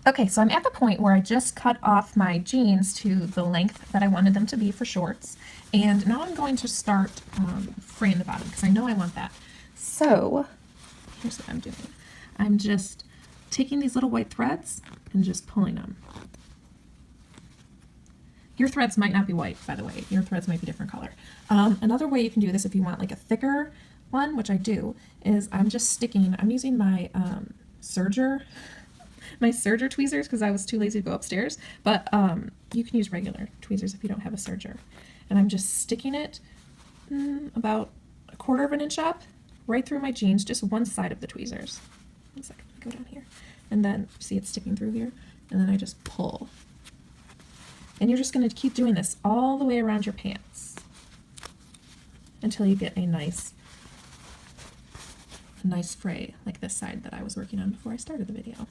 Okay, so I'm at the point where I just cut off my jeans to the length that I wanted them to be for shorts. And now I'm going to start fraying the bottom because I know I want that. So here's what I'm doing. I'm just taking these little white threads and just pulling them. Your threads might not be white, by the way. Your threads might be different color. Another way you can do this if you want like a thicker one, which I do, is I'm just sticking, I'm using my serger tweezers because I was too lazy to go upstairs, but you can use regular tweezers if you don't have a serger. And I'm just sticking it about 1/4 of an inch up right through my jeans, just one side of the tweezers. 1 second, go down here. And then see it's sticking through here, and then I just pull. And you're just going to keep doing this all the way around your pants until you get a nice fray like this side that I was working on before I started the video.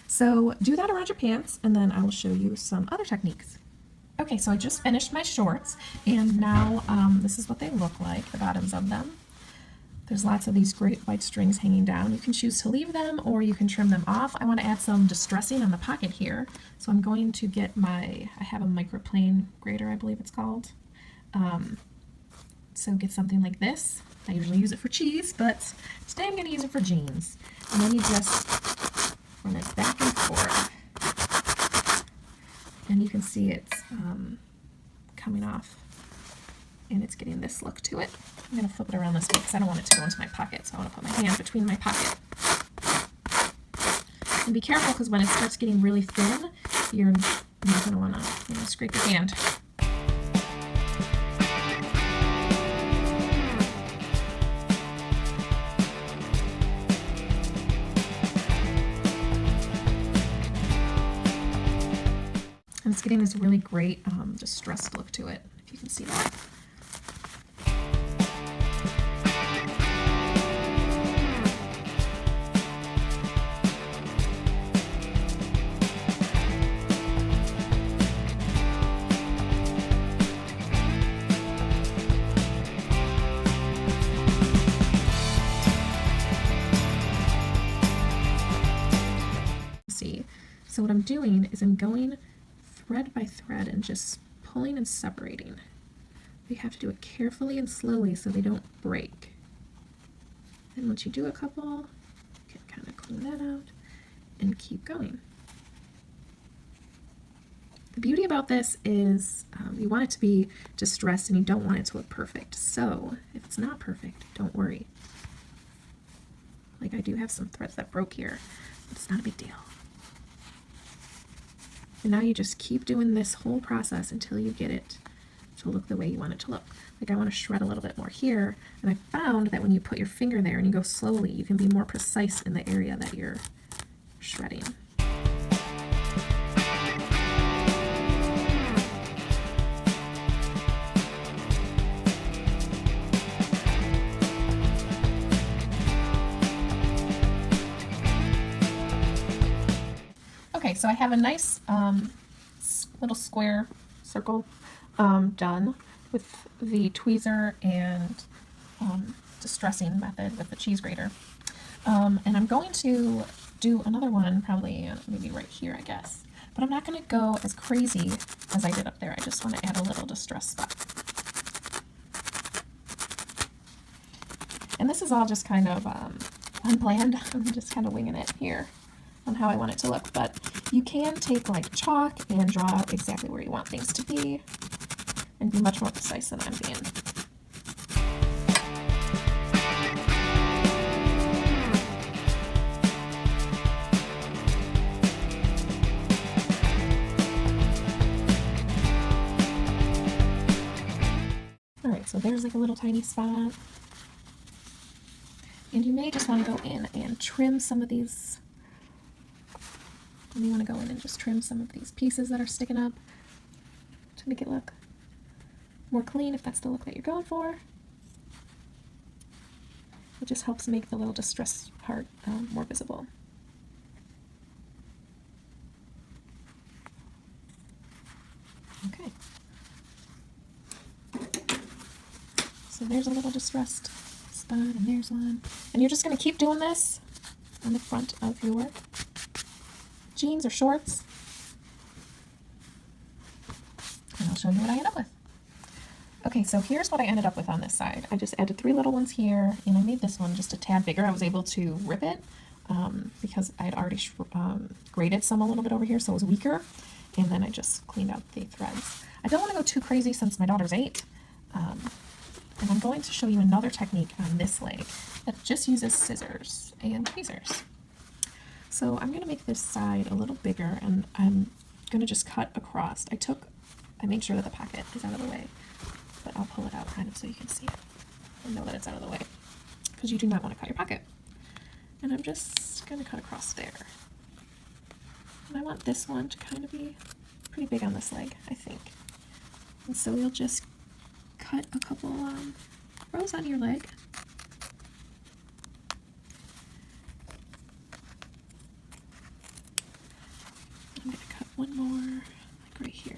So do that around your pants, and then I will show you some other techniques. Okay, so I just finished my shorts, and now this is what they look like, the bottoms of them. There's lots of these great white strings hanging down. You can choose to leave them or you can trim them off. I want to add some distressing on the pocket here. So I'm going to get I have a microplane grater, I believe it's called. So get something like this. I usually use it for cheese, but today I'm going to use it for jeans. And then you just run it back and forth. And you can see it's coming off. And it's getting this look to it. I'm going to flip it around this way because I don't want it to go into my pocket, so I want to put my hand between my pocket. And be careful because when it starts getting really thin, you're not going to want to scrape your hand. And it's getting this really great distressed look to it, if you can see that. See, so what I'm doing is I'm going thread by thread and just pulling and separating. You have to do it carefully and slowly so they don't break. And once you do a couple, you can kind of clean that out and keep going. The beauty about this is you want it to be distressed and you don't want it to look perfect. So if it's not perfect, don't worry. Like I do have some threads that broke here, but it's not a big deal. And now you just keep doing this whole process until you get it to look the way you want it to look. Like I want to shred a little bit more here, and I found that when you put your finger there and you go slowly, you can be more precise in the area that you're shredding. Okay, so I have a nice little square circle done with the tweezer and distressing method with the cheese grater. And I'm going to do another one probably maybe right here, I guess. But I'm not going to go as crazy as I did up there. I just want to add a little distress spot. And this is all just kind of unplanned. I'm just kind of winging it here on how I want it to look, but you can take like chalk and draw out exactly where you want things to be and be much more precise than I'm being. Alright, so there's like a little tiny spot. And you may just want to go in and trim some of these. And you want to go in and just trim some of these pieces that are sticking up to make it look more clean if that's the look that you're going for. It just helps make the little distress part more visible. Okay. So there's a little distressed spot, and there's one. And you're just going to keep doing this on the front of your jeans or shorts. And I'll show you what I end up with. Okay, so here's what I ended up with on this side. I just added 3 little ones here, and I made this one just a tad bigger. I was able to rip it because I had already graded some a little bit over here, so it was weaker. And then I just cleaned out the threads. I don't want to go too crazy since my daughter's 8. And I'm going to show you another technique on this leg that just uses scissors and tweezers. So I'm going to make this side a little bigger, and I'm going to just cut across. I made sure that the pocket is out of the way, but I'll pull it out kind of so you can see it and know that it's out of the way, because you do not want to cut your pocket. And I'm just going to cut across there. And I want this one to kind of be pretty big on this leg, I think. And so we'll just cut a couple rows on your leg. I'm going to cut one more, like right here.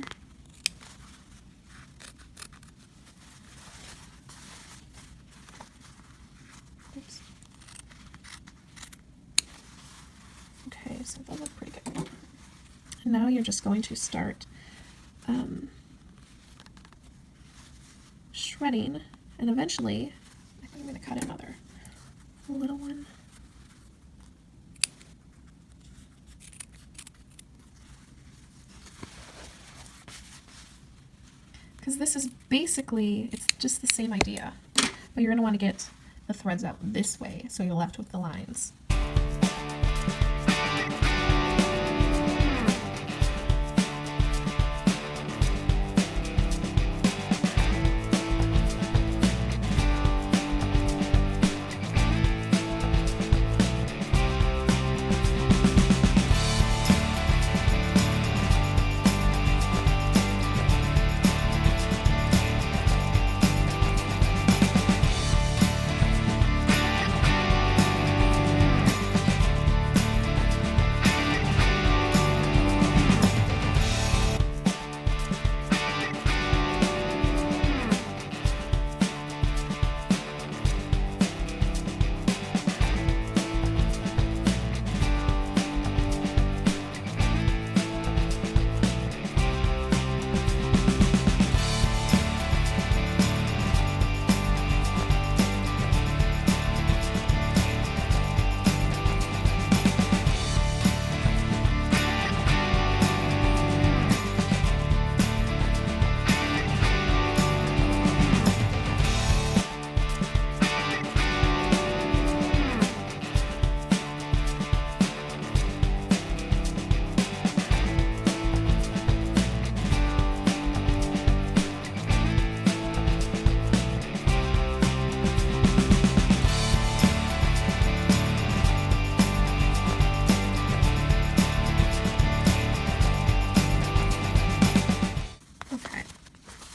Oops. Okay, so those look pretty good. And now you're just going to start shredding, and eventually I think I'm going to cut another little one. Because this is basically, it's just the same idea, but you're going to want to get the threads out this way so you're left with the lines.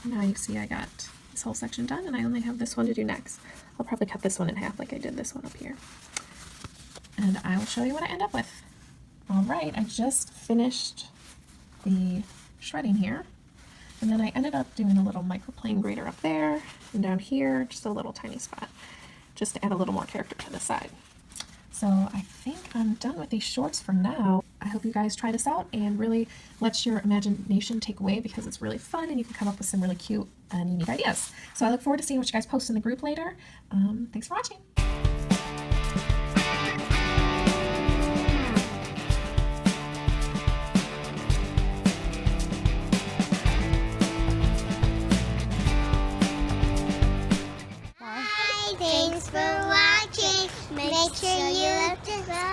Now you see I got this whole section done, and I only have this one to do next. I'll probably cut this one in half like I did this one up here. And I will show you what I end up with. Alright, I just finished the shredding here. And then I ended up doing a little microplane grater up there, and down here, just a little tiny spot, just to add a little more character to the side. So I think I'm done with these shorts for now. I hope you guys try this out and really let your imagination take away, because it's really fun and you can come up with some really cute and unique ideas. So I look forward to seeing what you guys post in the group later. Thanks for watching. Bye. Thanks for watching. Make sure you subscribe.